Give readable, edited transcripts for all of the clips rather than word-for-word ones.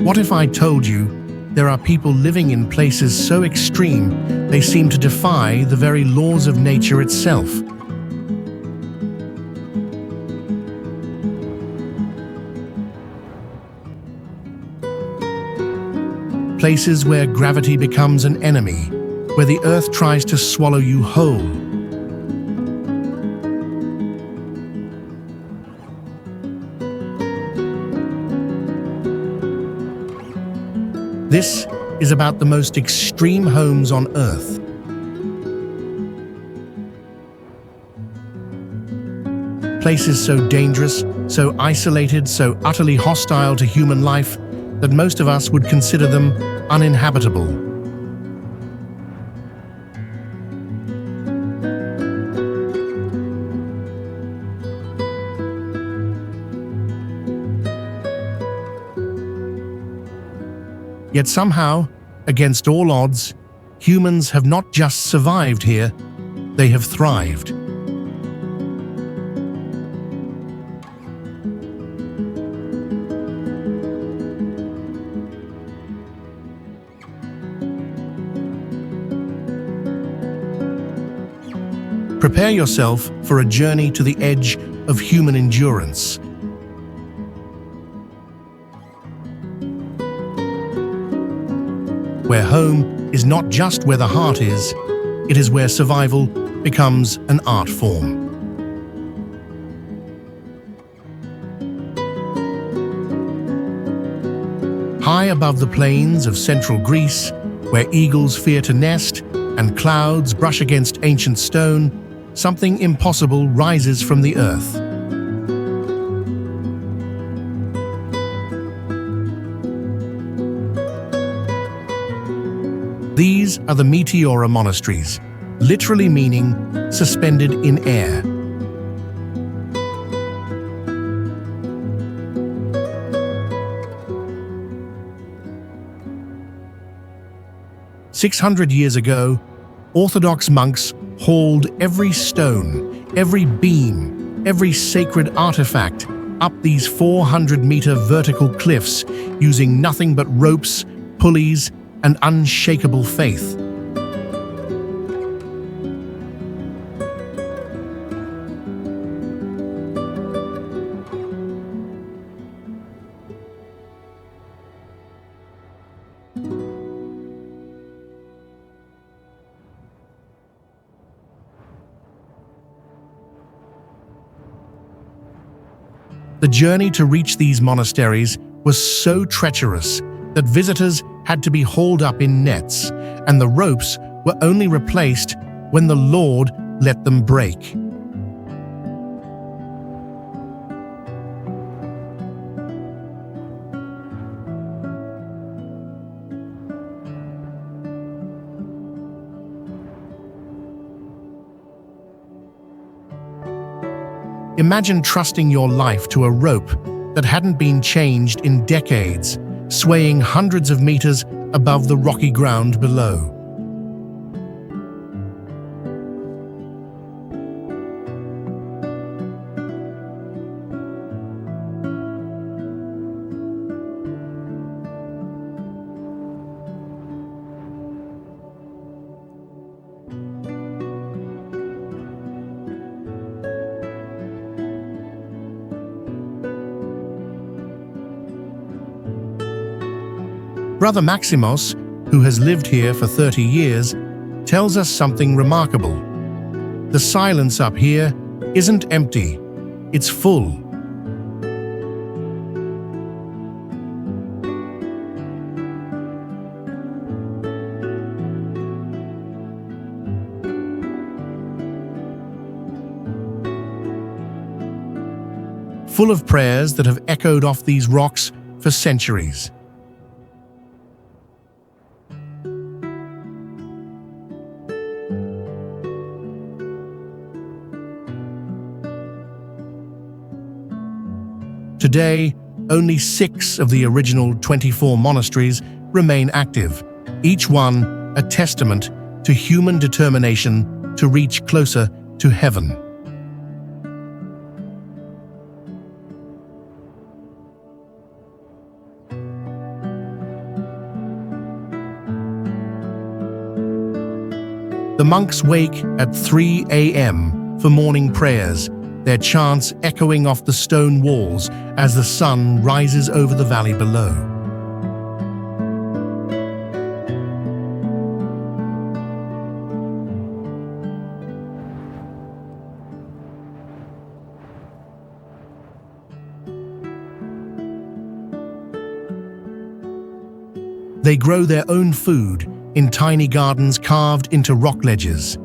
What if I told you there are people living in places so extreme they seem to defy the very laws of nature itself? Places where gravity becomes an enemy, where the earth tries to swallow you whole. This is about the most extreme homes on Earth. Places so dangerous, so isolated, so utterly hostile to human life that most of us would consider them uninhabitable. Yet somehow, against all odds, humans have not just survived here, they have thrived. Prepare yourself for a journey to the edge of human endurance. Where home is not just where the heart is, it is where survival becomes an art form. High above the plains of central Greece, where eagles fear to nest and clouds brush against ancient stone, something impossible rises from the earth. These are the Meteora Monasteries, literally meaning suspended in air. "600 years ago, Orthodox monks hauled every stone, every beam, every sacred artifact up these 400-meter vertical cliffs using nothing but ropes, pulleys, and unshakable faith. The journey to reach these monasteries was so treacherous that visitors had to be hauled up in nets, and the ropes were only replaced when the Lord let them break. Imagine trusting your life to a rope that hadn't been changed in decades, swaying hundreds of meters above the rocky ground below. Brother Maximos, who has lived here for 30 years, tells us something remarkable. The silence up here isn't empty, it's full. Full of prayers that have echoed off these rocks for centuries. Today, only 6 of the original 24 monasteries remain active, each one a testament to human determination to reach closer to heaven. The monks wake at 3 a.m. for morning prayers, their chants echoing off the stone walls as the sun rises over the valley below. They grow their own food in tiny gardens carved into rock ledges.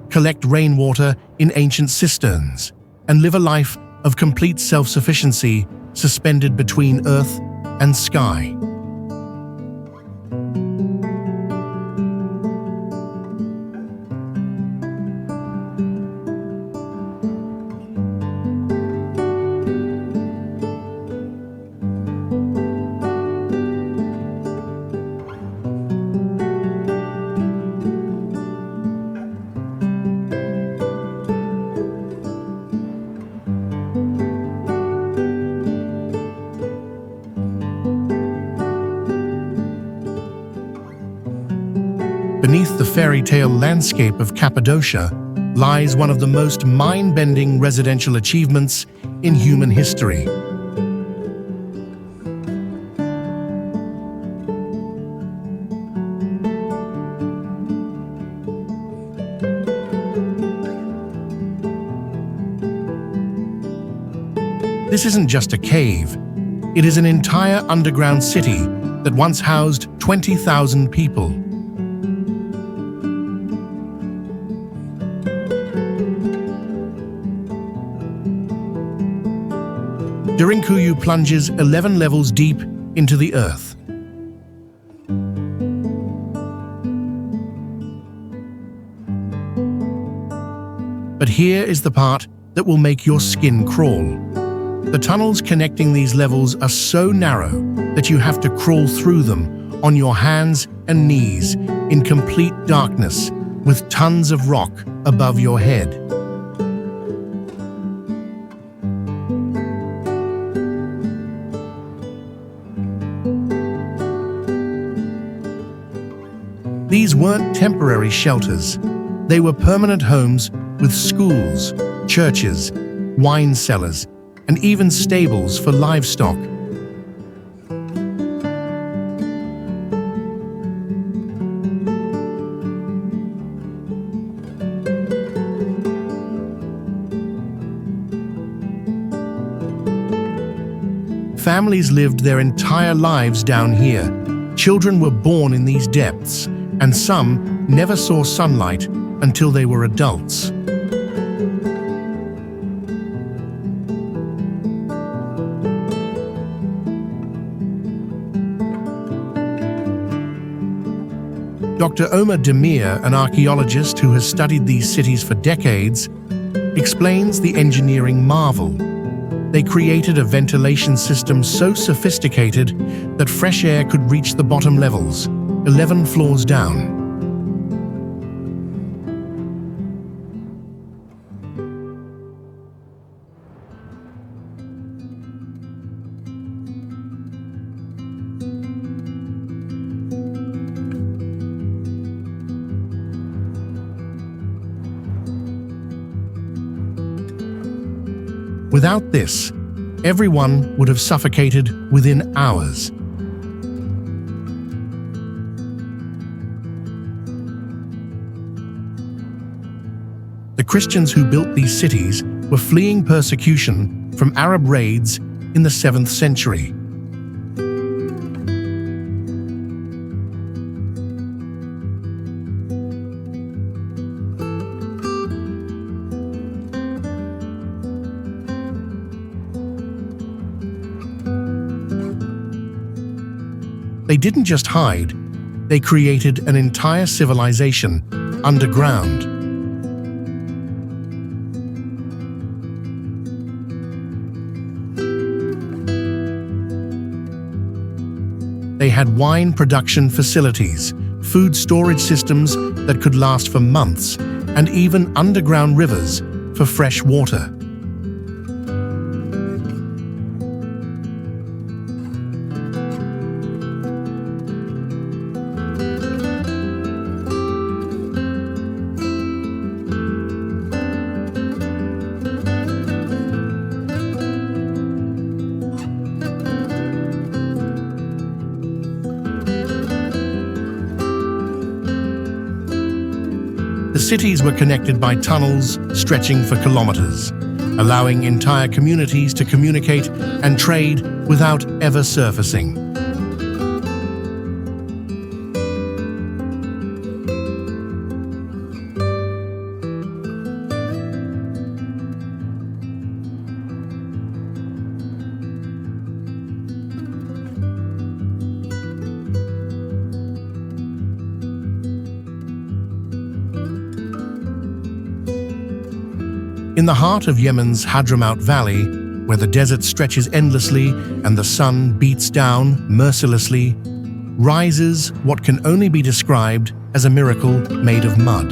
Collect rainwater in ancient cisterns, and live a life of complete self-sufficiency suspended between earth and sky. Beneath the fairy tale landscape of Cappadocia lies one of the most mind-bending residential achievements in human history. This isn't just a cave, it is an entire underground city that once housed 20,000 people. Derinkuyu plunges 11 levels deep into the earth. But here is the part that will make your skin crawl. The tunnels connecting these levels are so narrow that you have to crawl through them on your hands and knees in complete darkness with tons of rock above your head. These weren't temporary shelters. They were permanent homes with schools, churches, wine cellars, and even stables for livestock. Families lived their entire lives down here. Children were born in these depths, and some never saw sunlight until they were adults. Dr. Omar Demir, an archaeologist who has studied these cities for decades, explains the engineering marvel. They created a ventilation system so sophisticated that fresh air could reach the bottom levels, 11 floors down. Without this, everyone would have suffocated within hours. The Christians who built these cities were fleeing persecution from Arab raids in the 7th century. They didn't just hide, they created an entire civilization underground. They had wine production facilities, food storage systems that could last for months, and even underground rivers for fresh water. The cities were connected by tunnels stretching for kilometers, allowing entire communities to communicate and trade without ever surfacing. In the heart of Yemen's Hadramaut Valley, where the desert stretches endlessly and the sun beats down mercilessly, rises what can only be described as a miracle made of mud.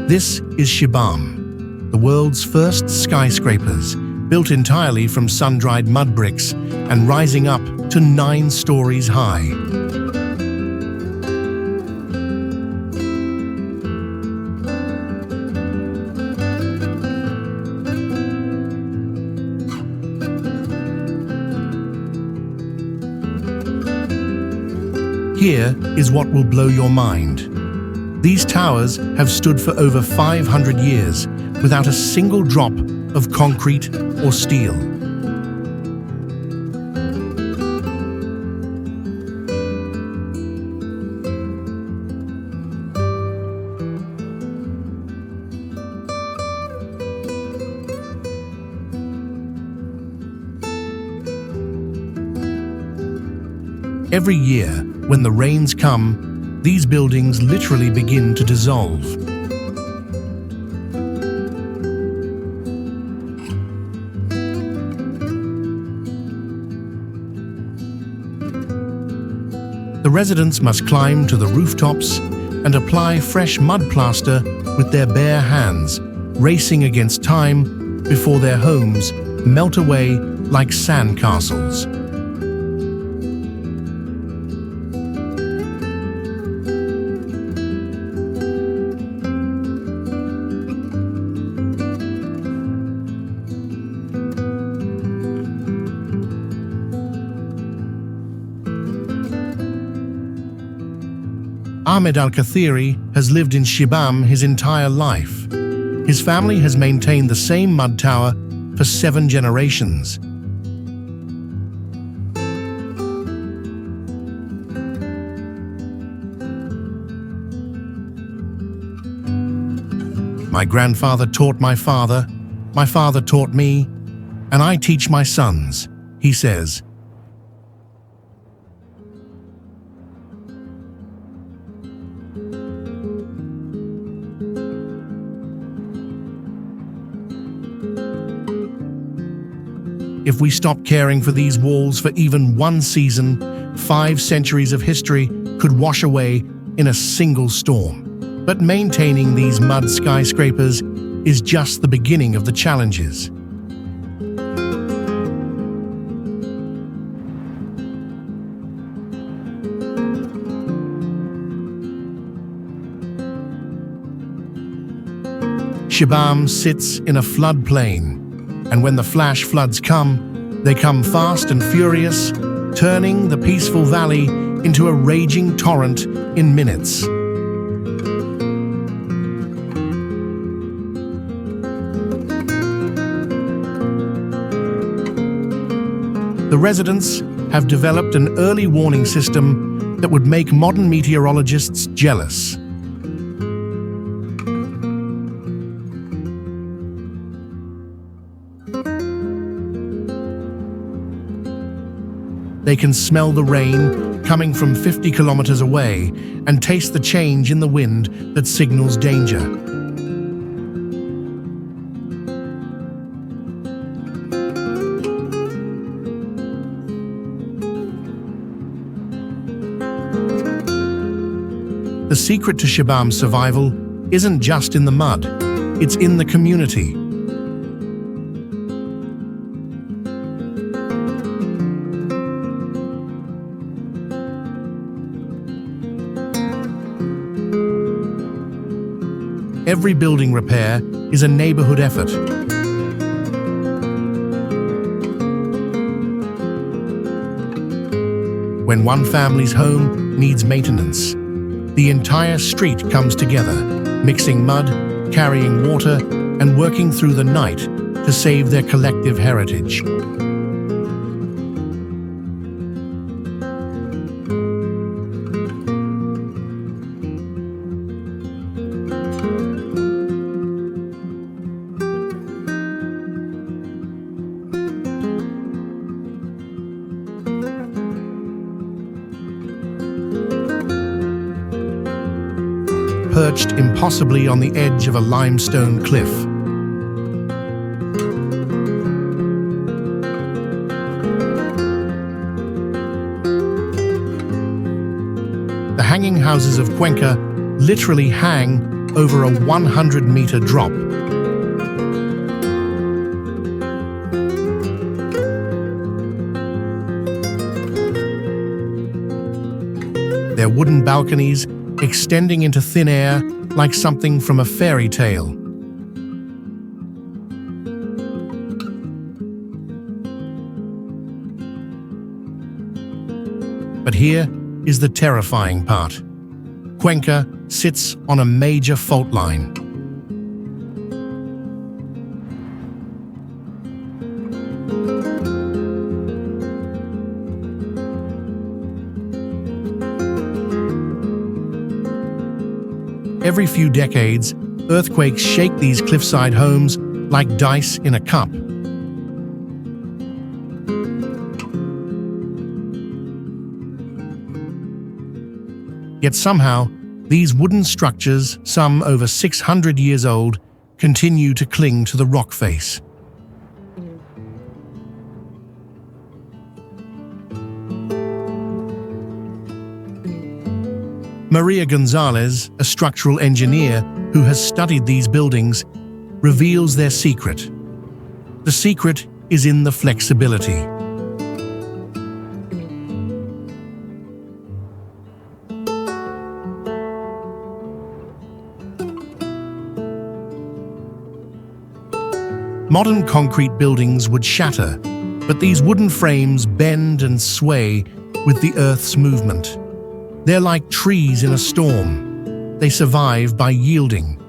This is Shibam, the world's first skyscrapers, built entirely from sun-dried mud bricks and rising up to 9 stories high. Here is what will blow your mind. These towers have stood for over 500 years without a single drop of concrete or steel. Every year, when the rains come, these buildings literally begin to dissolve. The residents must climb to the rooftops and apply fresh mud plaster with their bare hands, racing against time before their homes melt away like sand castles. Ahmed Al-Kathiri has lived in Shibam his entire life. His family has maintained the same mud tower for 7 generations. My grandfather taught my father taught me, and I teach my sons, he says. If we stop caring for these walls for even one season, 5 centuries of history could wash away in a single storm. But maintaining these mud skyscrapers is just the beginning of the challenges. Shibam sits in a floodplain, and when the flash floods come, they come fast and furious, turning the peaceful valley into a raging torrent in minutes. The residents have developed an early warning system that would make modern meteorologists jealous. They can smell the rain coming from 50 kilometers away, and taste the change in the wind that signals danger. The secret to Shabam's survival isn't just in the mud, it's in the community. Every building repair is a neighborhood effort. When one family's home needs maintenance, the entire street comes together, mixing mud, carrying water, and working through the night to save their collective heritage. Perched impossibly on the edge of a limestone cliff. The hanging houses of Cuenca literally hang over a 100-meter drop. Their wooden balconies extending into thin air like something from a fairy tale. But here is the terrifying part. Cuenca sits on a major fault line. Every few decades, earthquakes shake these cliffside homes like dice in a cup. Yet somehow, these wooden structures, some over 600 years old, continue to cling to the rock face. Maria Gonzalez, a structural engineer who has studied these buildings, reveals their secret. The secret is in the flexibility. Modern concrete buildings would shatter, but these wooden frames bend and sway with the Earth's movement. They're like trees in a storm. They survive by yielding.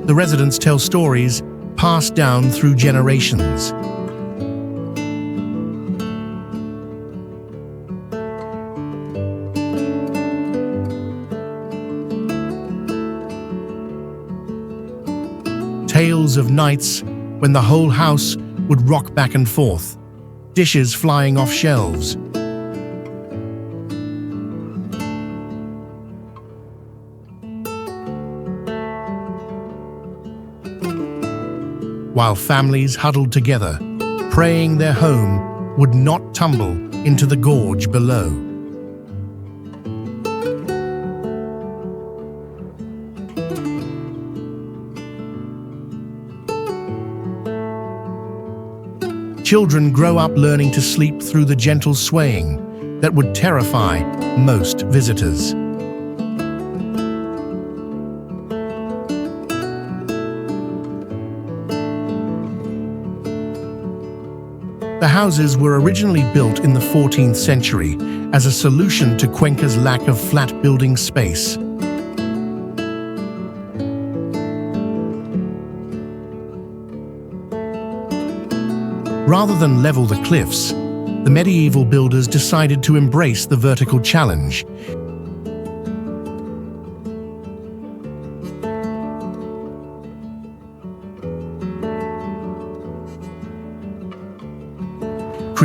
The residents tell stories passed down through generations. Tales of nights when the whole house would rock back and forth, dishes flying off shelves. While families huddled together, praying their home would not tumble into the gorge below. Children grow up learning to sleep through the gentle swaying that would terrify most visitors. The houses were originally built in the 14th century as a solution to Cuenca's lack of flat building space. Rather than level the cliffs, the medieval builders decided to embrace the vertical challenge.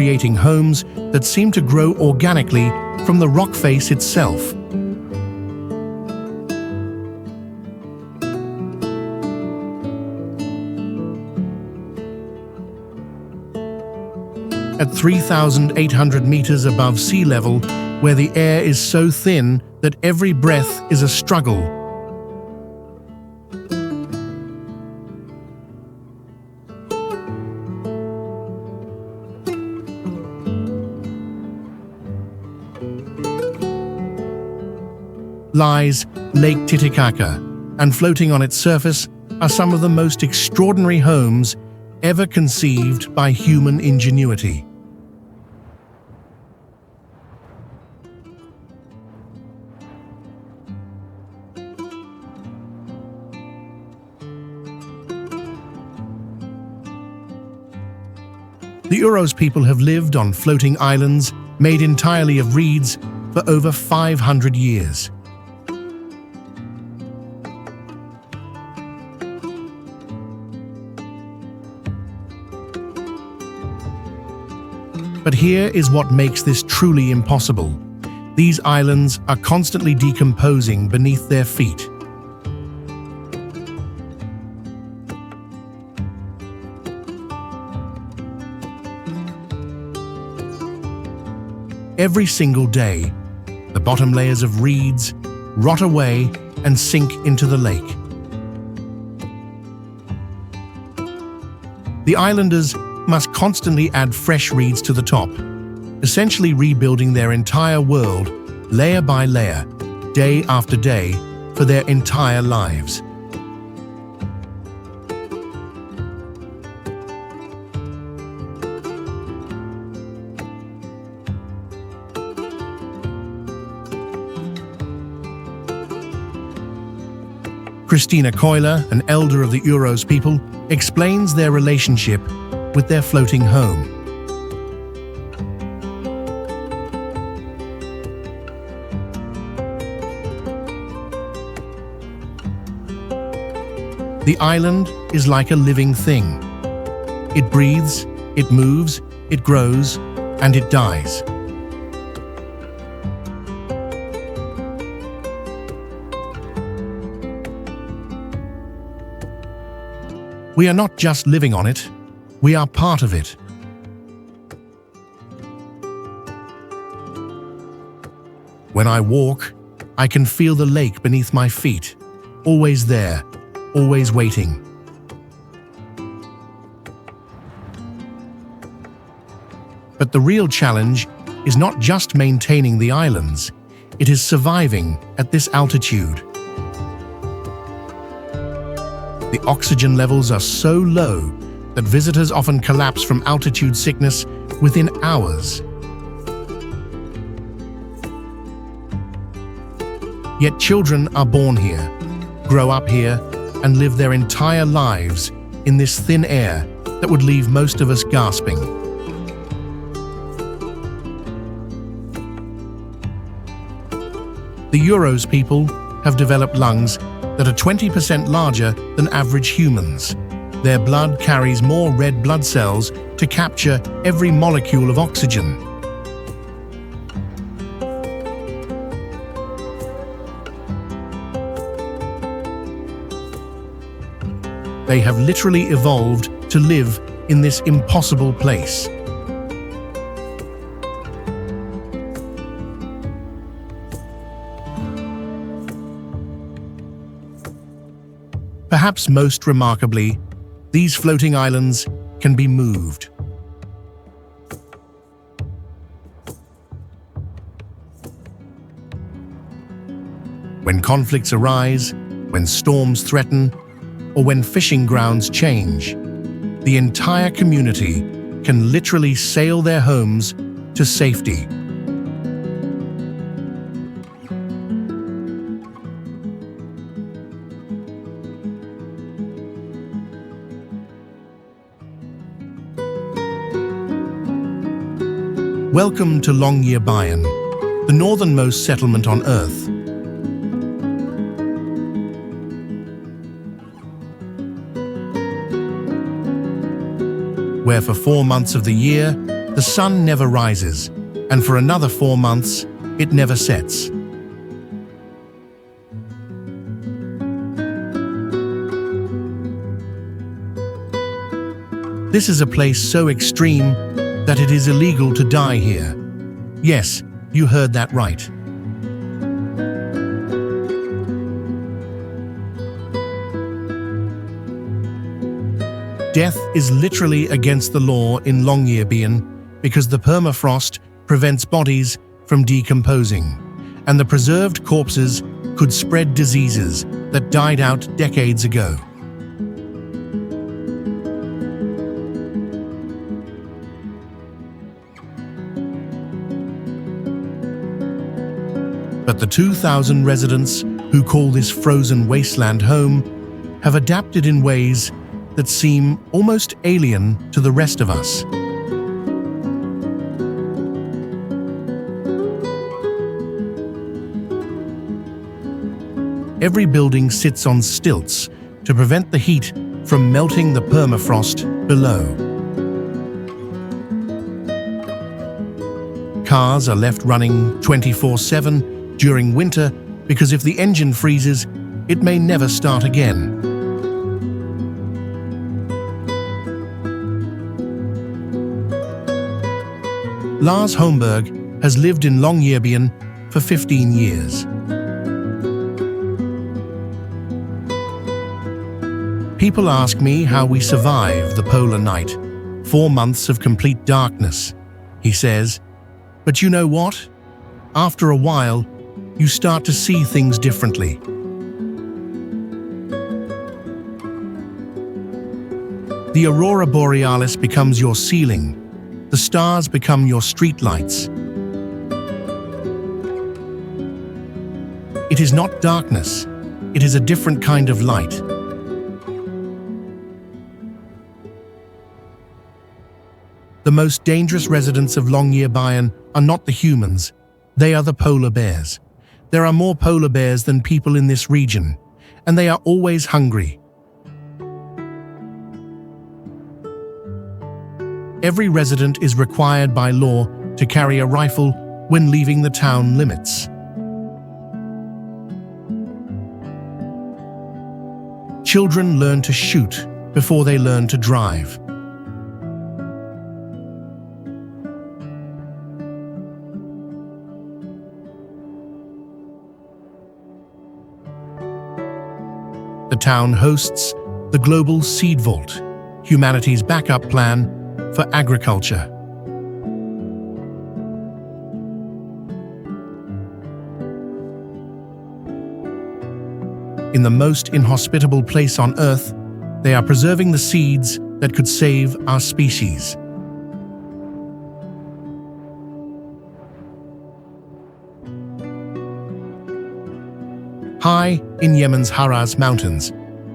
creating homes that seem to grow organically from the rock face itself. At 3,800 meters above sea level, where the air is so thin that every breath is a struggle. Lies Lake Titicaca, and floating on its surface are some of the most extraordinary homes ever conceived by human ingenuity. The Uros people have lived on floating islands made entirely of reeds for over 500 years. But here is what makes this truly impossible. These islands are constantly decomposing beneath their feet. Every single day, the bottom layers of reeds rot away and sink into the lake. The islanders must constantly add fresh reeds to the top, essentially rebuilding their entire world layer by layer, day after day, for their entire lives. Christina Coiler, an elder of the Uros people, explains their relationship with their floating home. The island is like a living thing. It breathes, it moves, it grows, and it dies. We are not just living on it, we are part of it. When I walk, I can feel the lake beneath my feet, always there, always waiting. But the real challenge is not just maintaining the islands, it is surviving at this altitude. The oxygen levels are so low that visitors often collapse from altitude sickness within hours. Yet children are born here, grow up here, and live their entire lives in this thin air that would leave most of us gasping. The Uros people have developed lungs that are 20% larger than average humans. Their blood carries more red blood cells to capture every molecule of oxygen. They have literally evolved to live in this impossible place. Perhaps most remarkably, these floating islands can be moved. When conflicts arise, when storms threaten, or when fishing grounds change, the entire community can literally sail their homes to safety. Welcome to Longyearbyen, the northernmost settlement on Earth. Where for 4 months of the year, the The sun never rises, and for another 4 months, it never sets. This is a place so extreme that it is illegal to die here. Yes, you heard that right. Death is literally against the law in Longyearbyen because the permafrost prevents bodies from decomposing, and the preserved corpses could spread diseases that died out decades ago. But the 2,000 residents who call this frozen wasteland home have adapted in ways that seem almost alien to the rest of us. Every building sits on stilts to prevent the heat from melting the permafrost below. Cars are left running 24/7 during winter because if the engine freezes, it may never start again. Lars Holmberg has lived in Longyearbyen for 15 years. People ask me how we survive the polar night, 4 months of complete darkness. He says, "But you know what? After a while, you start to see things differently." The aurora borealis becomes your ceiling. The stars become your streetlights. It is not darkness. It is a different kind of light. The most dangerous residents of Longyearbyen are not the humans. They are the polar bears. There are more polar bears than people in this region, and they are always hungry. Every resident is required by law to carry a rifle when leaving the town limits. Children learn to shoot before they learn to drive. The town hosts the Global Seed Vault, humanity's backup plan for agriculture. In the most inhospitable place on Earth, they are preserving the seeds that could save our species. High in Yemen's Haraz Mountains,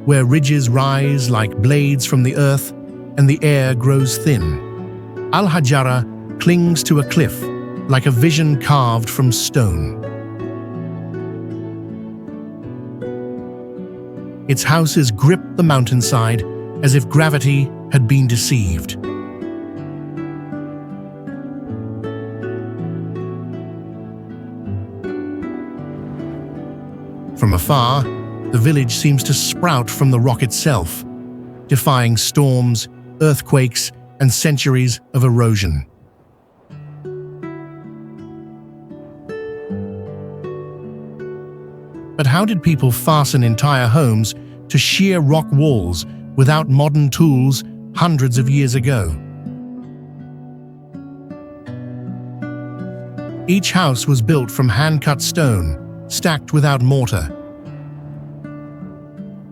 where ridges rise like blades from the earth and the air grows thin, Al-Hajara clings to a cliff like a vision carved from stone. Its houses grip the mountainside as if gravity had been deceived. From afar, the village seems to sprout from the rock itself, defying storms, earthquakes, and centuries of erosion. But how did people fasten entire homes to sheer rock walls without modern tools hundreds of years ago? Each house was built from hand-cut stone, stacked without mortar,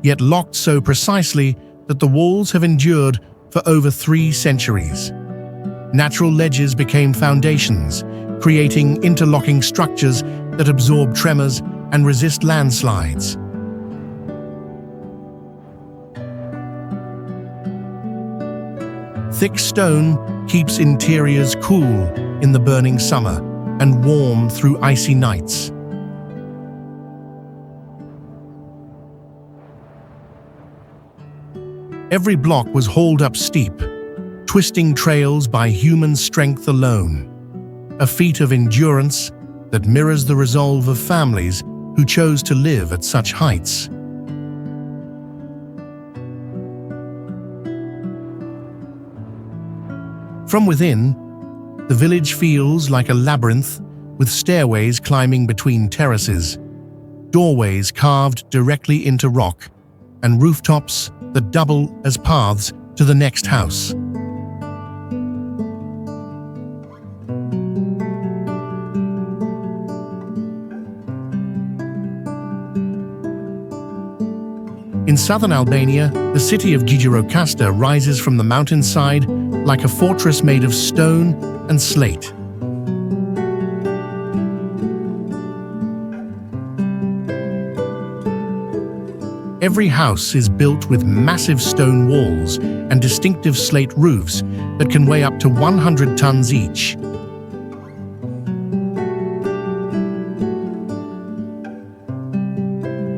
yet locked so precisely that the walls have endured for over 3 centuries. Natural ledges became foundations, creating interlocking structures that absorb tremors and resist landslides. Thick stone keeps interiors cool in the burning summer and warm through icy nights. Every block was hauled up steep, twisting trails by human strength alone, a feat of endurance that mirrors the resolve of families who chose to live at such heights. From within, the village feels like a labyrinth with stairways climbing between terraces, doorways carved directly into rock, and rooftops that double as paths to the next house. In southern Albania, the city of Gjirokastra rises from the mountainside like a fortress made of stone and slate. Every house is built with massive stone walls and distinctive slate roofs that can weigh up to 100 tons each.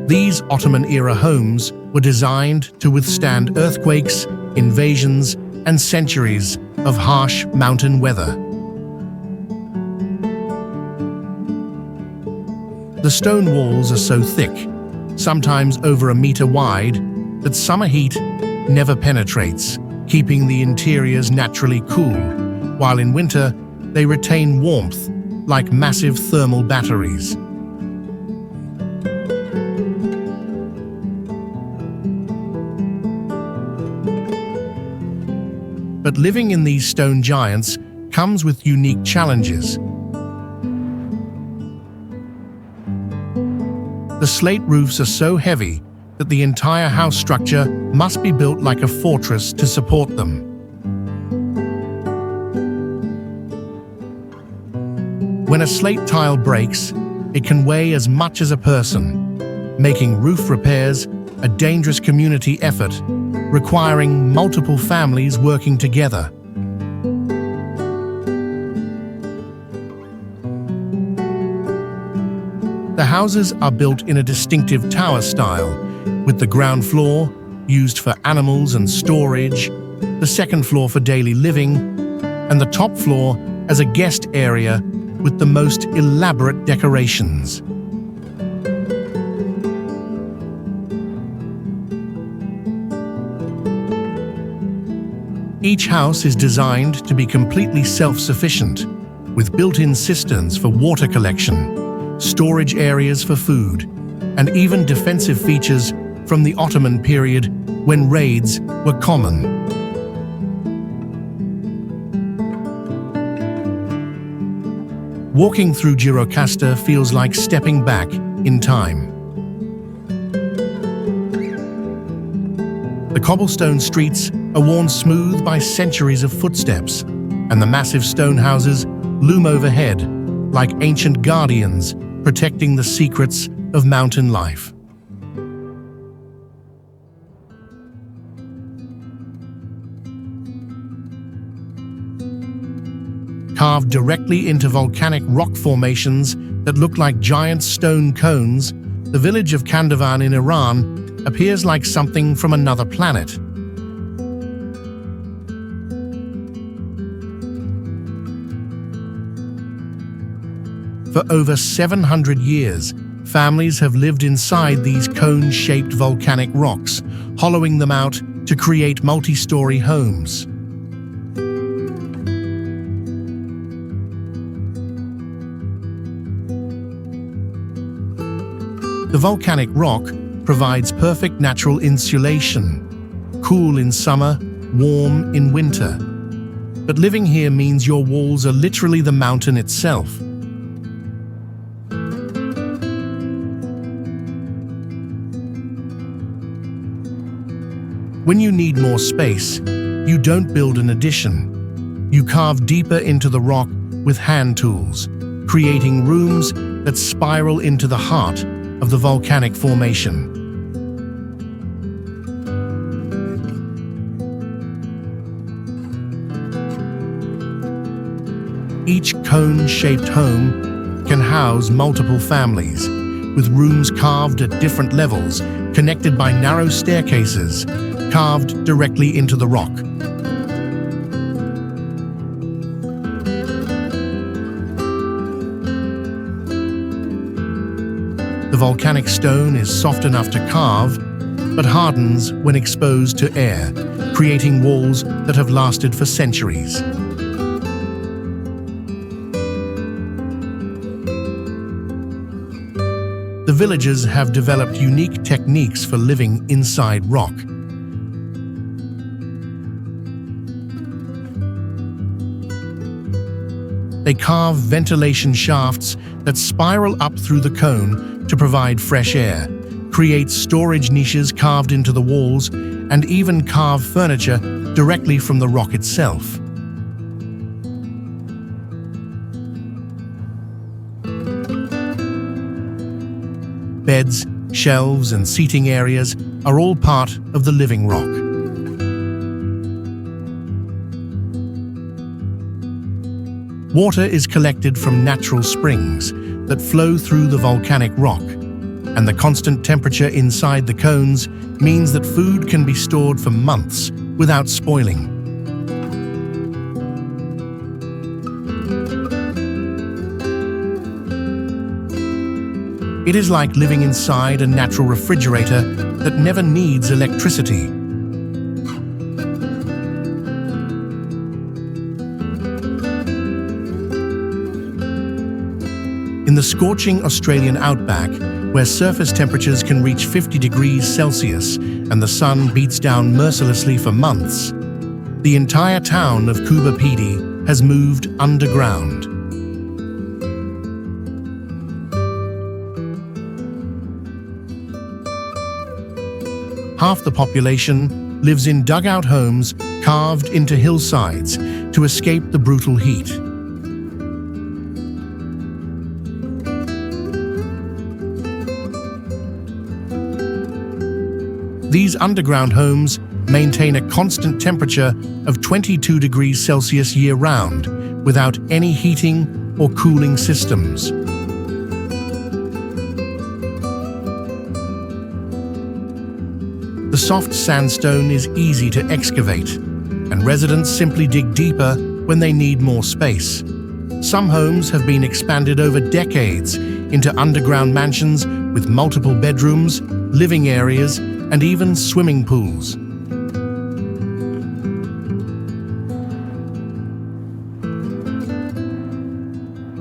These Ottoman-era homes were designed to withstand earthquakes, invasions, and centuries of harsh mountain weather. The stone walls are so thick, sometimes over a meter wide, that summer heat never penetrates, keeping the interiors naturally cool, while in winter they retain warmth like massive thermal batteries. But living in these stone giants comes with unique challenges. The slate roofs are so heavy that the entire house structure must be built like a fortress to support them. When a slate tile breaks, it can weigh as much as a person, making roof repairs a dangerous community effort, requiring multiple families working together. The houses are built in a distinctive tower style, with the ground floor used for animals and storage, the second floor for daily living, and the top floor as a guest area with the most elaborate decorations. Each house is designed to be completely self-sufficient, with built-in cisterns for water collection, storage areas for food, and even defensive features from the Ottoman period when raids were common. Walking through Gjirokastra feels like stepping back in time. The cobblestone streets are worn smooth by centuries of footsteps, and the massive stone houses loom overhead like ancient guardians protecting the secrets of mountain life. Carved directly into volcanic rock formations that look like giant stone cones, the village of Kandavan in Iran appears like something from another planet. For over 700 years, families have lived inside these cone-shaped volcanic rocks, hollowing them out to create multi-story homes. The volcanic rock provides perfect natural insulation, cool in summer, warm in winter. But living here means your walls are literally the mountain itself. When you need more space, you don't build an addition. You carve deeper into the rock with hand tools, creating rooms that spiral into the heart of the volcanic formation. Each cone-shaped home can house multiple families, with rooms carved at different levels, connected by narrow staircases, carved directly into the rock. The volcanic stone is soft enough to carve, but hardens when exposed to air, creating walls that have lasted for centuries. The villagers have developed unique techniques for living inside rock. They carve ventilation shafts that spiral up through the cone to provide fresh air, create storage niches carved into the walls, and even carve furniture directly from the rock itself. Beds, shelves, and seating areas are all part of the living rock. Water is collected from natural springs that flow through the volcanic rock, and the constant temperature inside the cones means that food can be stored for months without spoiling. It is like living inside a natural refrigerator that never needs electricity. In the scorching Australian outback, where surface temperatures can reach 50 degrees Celsius and the sun beats down mercilessly for months, the entire town of Coober Pedy has moved underground. Half the population lives in dugout homes carved into hillsides to escape the brutal heat. These underground homes maintain a constant temperature of 22 degrees Celsius year-round, without any heating or cooling systems. The soft sandstone is easy to excavate, and residents simply dig deeper when they need more space. Some homes have been expanded over decades into underground mansions with multiple bedrooms, living areas, and even swimming pools.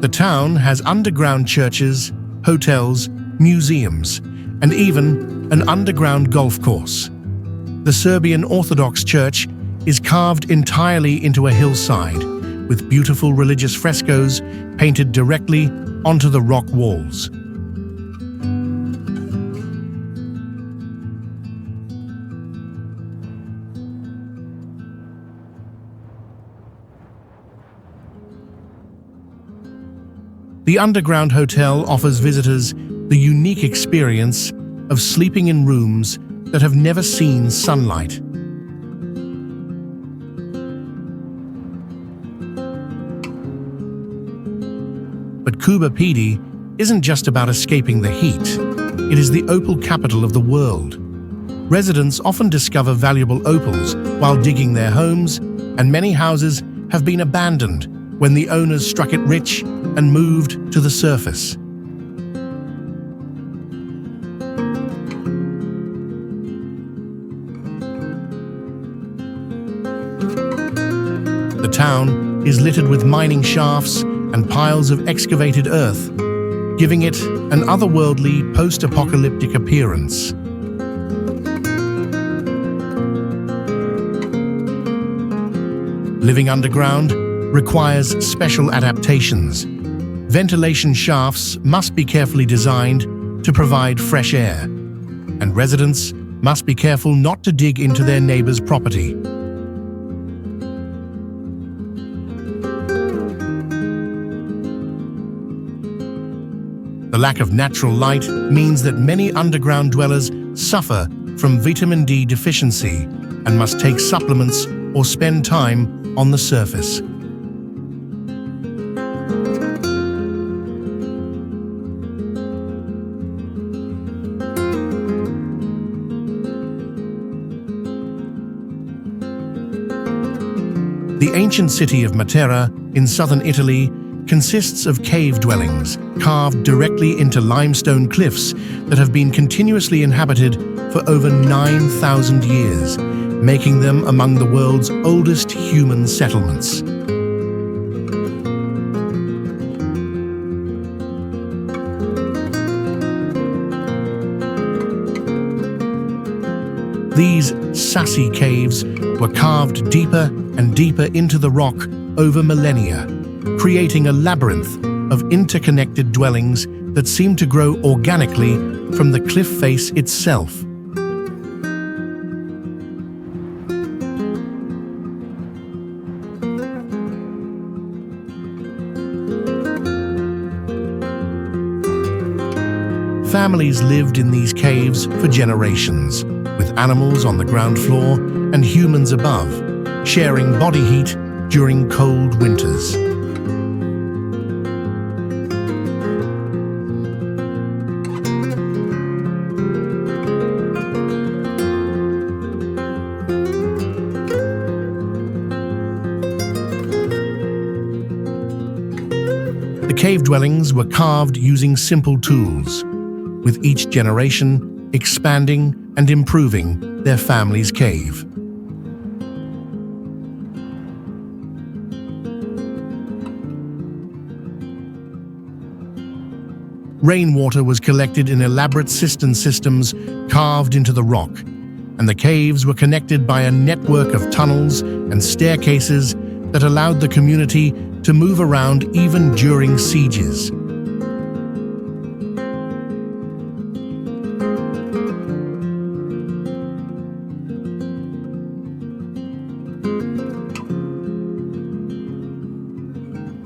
The town has underground churches, hotels, museums, and even an underground golf course. The Serbian Orthodox Church is carved entirely into a hillside, with beautiful religious frescoes painted directly onto the rock walls. The underground hotel offers visitors the unique experience of sleeping in rooms that have never seen sunlight. But Coober Pedy isn't just about escaping the heat. It is the opal capital of the world. Residents often discover valuable opals while digging their homes, and many houses have been abandoned when the owners struck it rich and moved to the surface. The town is littered with mining shafts and piles of excavated earth, giving it an otherworldly, post-apocalyptic appearance. Living underground requires special adaptations. Ventilation shafts must be carefully designed to provide fresh air, and residents must be careful not to dig into their neighbor's property. The lack of natural light means that many underground dwellers suffer from vitamin D deficiency and must take supplements or spend time on the surface. The ancient city of Matera in southern Italy consists of cave dwellings carved directly into limestone cliffs that have been continuously inhabited for over 9,000 years, making them among the world's oldest human settlements. These sassy caves were carved deeper and deeper into the rock over millennia, creating a labyrinth of interconnected dwellings that seem to grow organically from the cliff face itself. Families lived in these caves for generations, with animals on the ground floor and humans above, sharing body heat during cold winters. The cave dwellings were carved using simple tools, with each generation expanding and improving their family's cave. Rainwater was collected in elaborate cistern systems carved into the rock, and the caves were connected by a network of tunnels and staircases that allowed the community to move around even during sieges.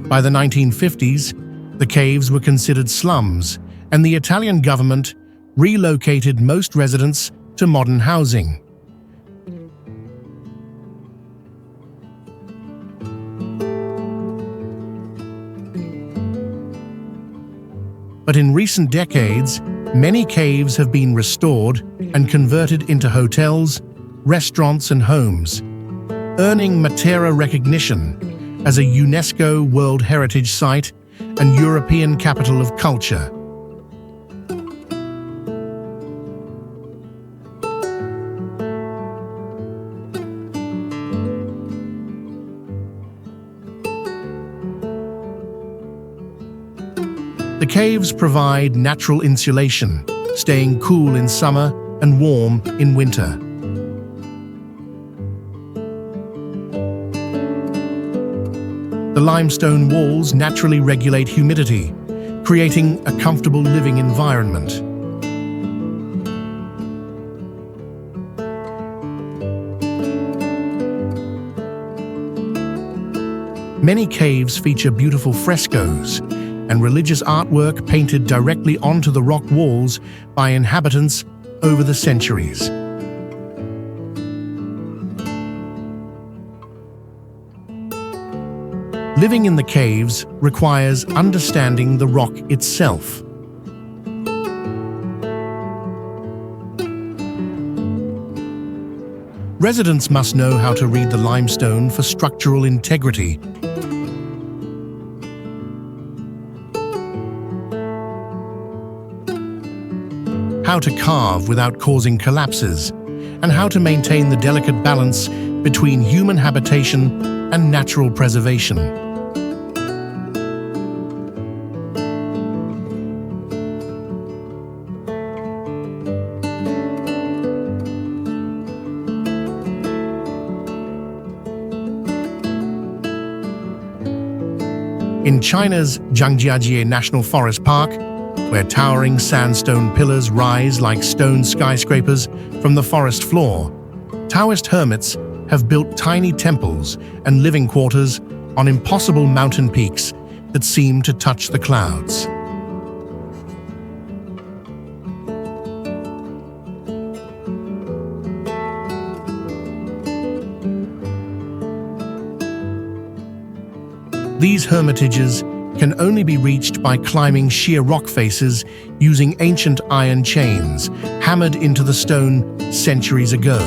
By the 1950s, the caves were considered slums, and the Italian government relocated most residents to modern housing. But in recent decades, many caves have been restored and converted into hotels, restaurants, and homes, earning Matera recognition as a UNESCO World Heritage Site and European Capital of Culture. The caves provide natural insulation, staying cool in summer and warm in winter. The limestone walls naturally regulate humidity, creating a comfortable living environment. Many caves feature beautiful frescoes and religious artwork painted directly onto the rock walls by inhabitants over the centuries. Living in the caves requires understanding the rock itself. Residents must know how to read the limestone for structural integrity. How to carve without causing collapses, and how to maintain the delicate balance between human habitation and natural preservation. In China's Zhangjiajie National Forest Park, where towering sandstone pillars rise like stone skyscrapers from the forest floor, Taoist hermits have built tiny temples and living quarters on impossible mountain peaks that seem to touch the clouds. These hermitages can only be reached by climbing sheer rock faces using ancient iron chains hammered into the stone centuries ago.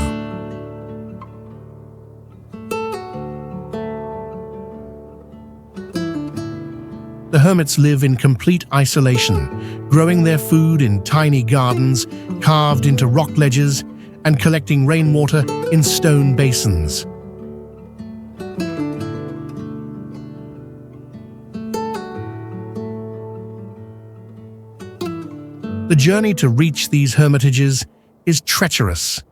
The hermits live in complete isolation, growing their food in tiny gardens carved into rock ledges and collecting rainwater in stone basins. The journey to reach these hermitages is treacherous.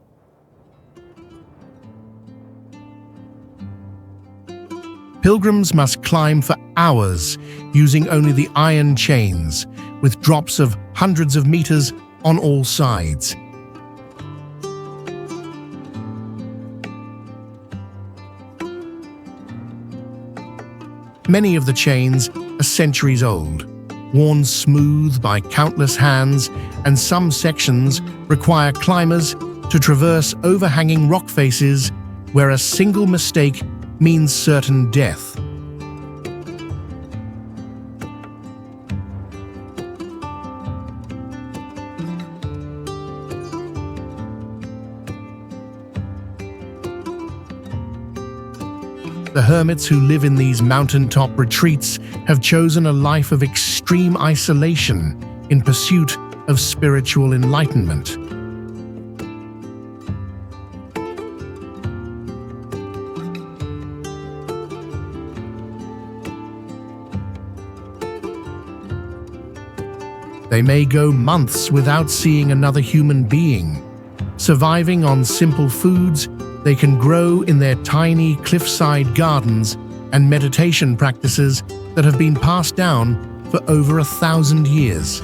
Pilgrims must climb for hours using only the iron chains, with drops of hundreds of meters on all sides. Many of the chains are centuries old, worn smooth by countless hands, and some sections require climbers to traverse overhanging rock faces where a single mistake means certain death. The hermits who live in these mountaintop retreats have chosen a life of extreme isolation in pursuit of spiritual enlightenment. They may go months without seeing another human being. Surviving on simple foods they can grow in their tiny cliffside gardens and meditation practices that have been passed down for over 1,000 years.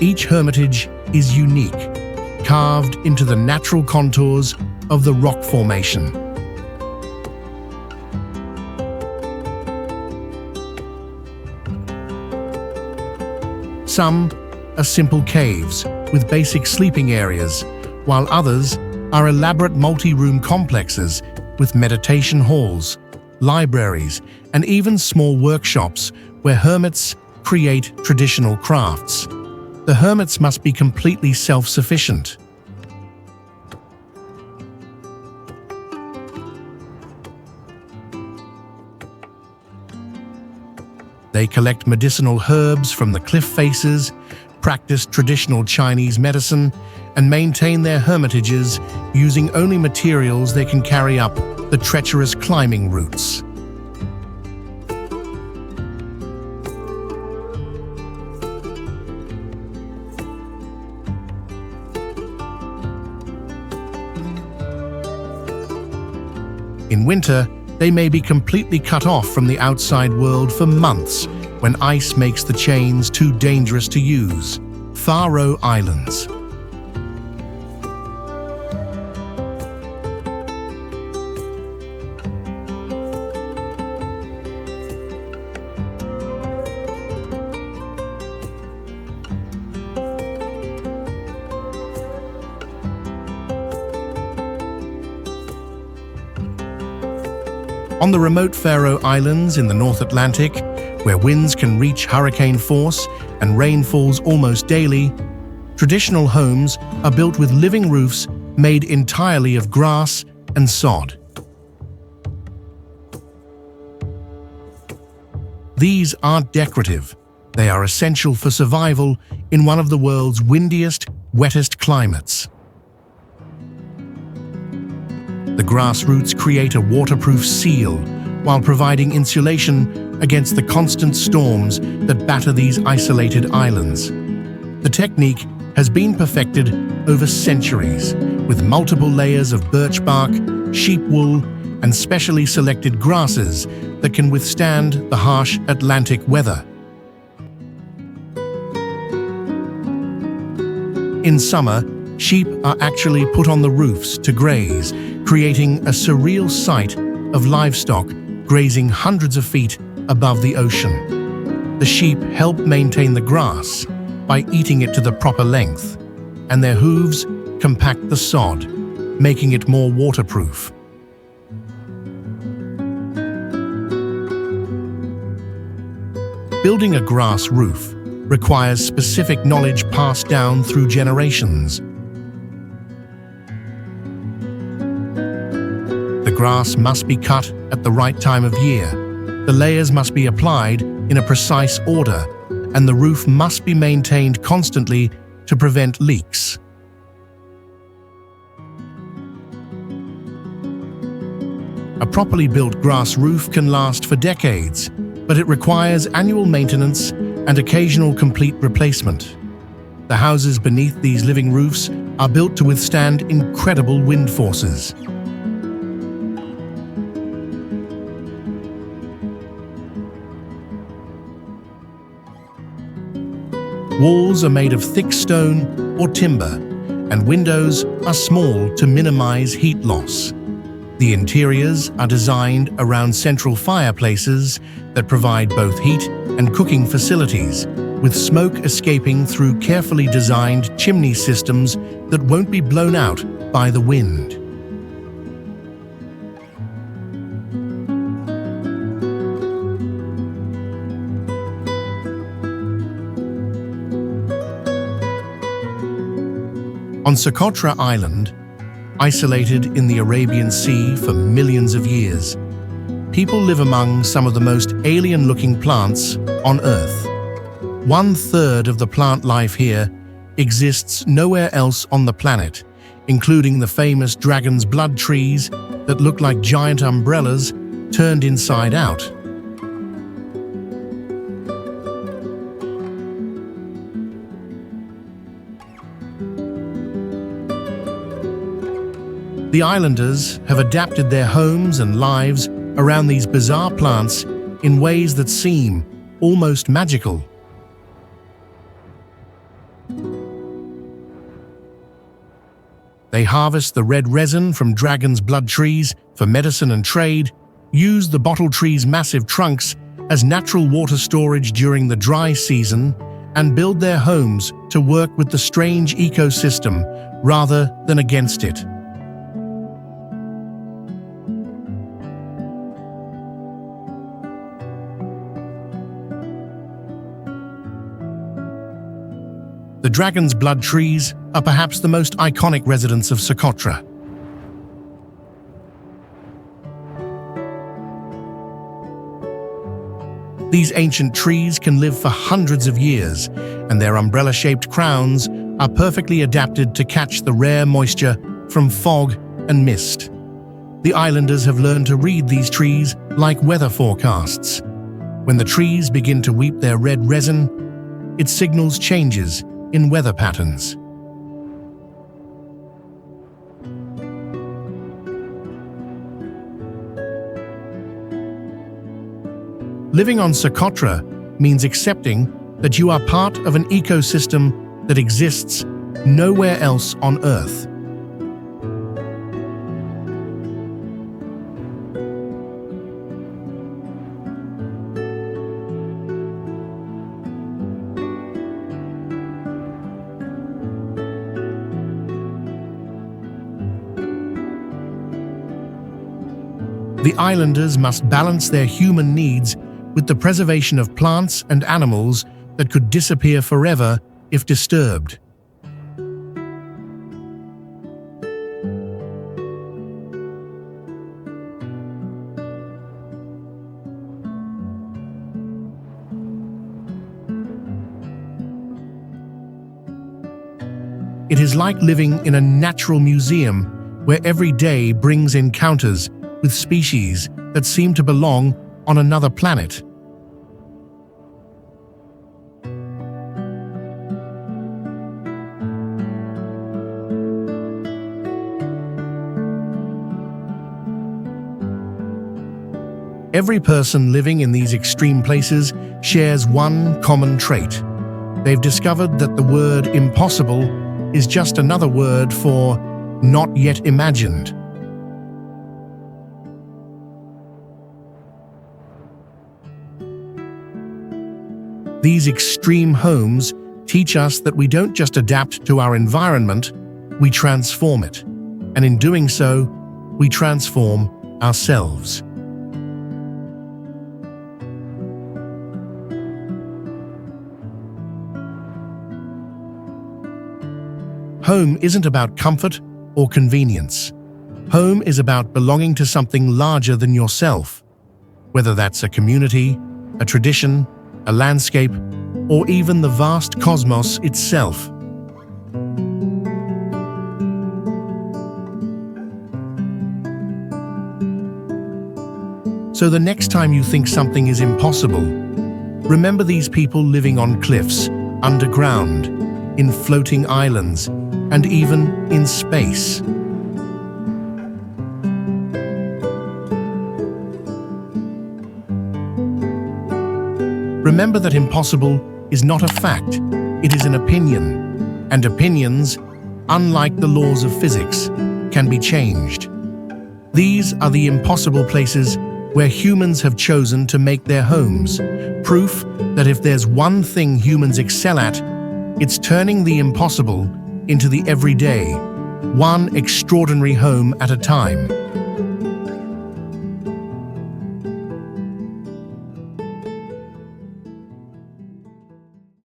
Each hermitage is unique, carved into the natural contours of the rock formation. Some are simple caves with basic sleeping areas, while others are elaborate multi-room complexes with meditation halls, libraries, and even small workshops where hermits create traditional crafts. The hermits must be completely self-sufficient. They collect medicinal herbs from the cliff faces, practice traditional Chinese medicine, and maintain their hermitages using only materials they can carry up the treacherous climbing routes. In winter, they may be completely cut off from the outside world for months when ice makes the chains too dangerous to use. Faroe Islands. On the remote Faroe Islands in the North Atlantic, where winds can reach hurricane force and rain falls almost daily, traditional homes are built with living roofs made entirely of grass and sod. These aren't decorative. They are essential for survival in one of the world's windiest, wettest climates. The grass roots create a waterproof seal while providing insulation against the constant storms that batter these isolated islands. The technique has been perfected over centuries, with multiple layers of birch bark, sheep wool, and specially selected grasses that can withstand the harsh Atlantic weather. In summer, sheep are actually put on the roofs to graze, creating a surreal sight of livestock grazing hundreds of feet above the ocean. The sheep help maintain the grass by eating it to the proper length, and their hooves compact the sod, making it more waterproof. Building a grass roof requires specific knowledge passed down through generations. The grass must be cut at the right time of year, the layers must be applied in a precise order, and the roof must be maintained constantly to prevent leaks. A properly built grass roof can last for decades, but it requires annual maintenance and occasional complete replacement. The houses beneath these living roofs are built to withstand incredible wind forces. Walls are made of thick stone or timber, and windows are small to minimize heat loss. The interiors are designed around central fireplaces that provide both heat and cooking facilities, with smoke escaping through carefully designed chimney systems that won't be blown out by the wind. On Socotra Island, isolated in the Arabian Sea for millions of years, people live among some of the most alien-looking plants on Earth. 1/3 of the plant life here exists nowhere else on the planet, including the famous dragon's blood trees that look like giant umbrellas turned inside out. The islanders have adapted their homes and lives around these bizarre plants in ways that seem almost magical. They harvest the red resin from dragon's blood trees for medicine and trade, use the bottle tree's massive trunks as natural water storage during the dry season, and build their homes to work with the strange ecosystem rather than against it. The dragon's blood trees are perhaps the most iconic residents of Socotra. These ancient trees can live for hundreds of years, and their umbrella-shaped crowns are perfectly adapted to catch the rare moisture from fog and mist. The islanders have learned to read these trees like weather forecasts. When the trees begin to weep their red resin, it signals changes in weather patterns. Living on Socotra means accepting that you are part of an ecosystem that exists nowhere else on Earth. The islanders must balance their human needs with the preservation of plants and animals that could disappear forever if disturbed. It is like living in a natural museum where every day brings encounters with species that seem to belong on another planet. Every person living in these extreme places shares one common trait. They've discovered that the word impossible is just another word for not yet imagined. These extreme homes teach us that we don't just adapt to our environment, we transform it. And in doing so, we transform ourselves. Home isn't about comfort or convenience. Home is about belonging to something larger than yourself, whether that's a community, a tradition, a landscape, or even the vast cosmos itself. So the next time you think something is impossible, remember these people living on cliffs, underground, in floating islands, and even in space. Remember that impossible is not a fact, it is an opinion, and opinions, unlike the laws of physics, can be changed. These are the impossible places where humans have chosen to make their homes, proof that if there's one thing humans excel at, it's turning the impossible into the everyday, one extraordinary home at a time.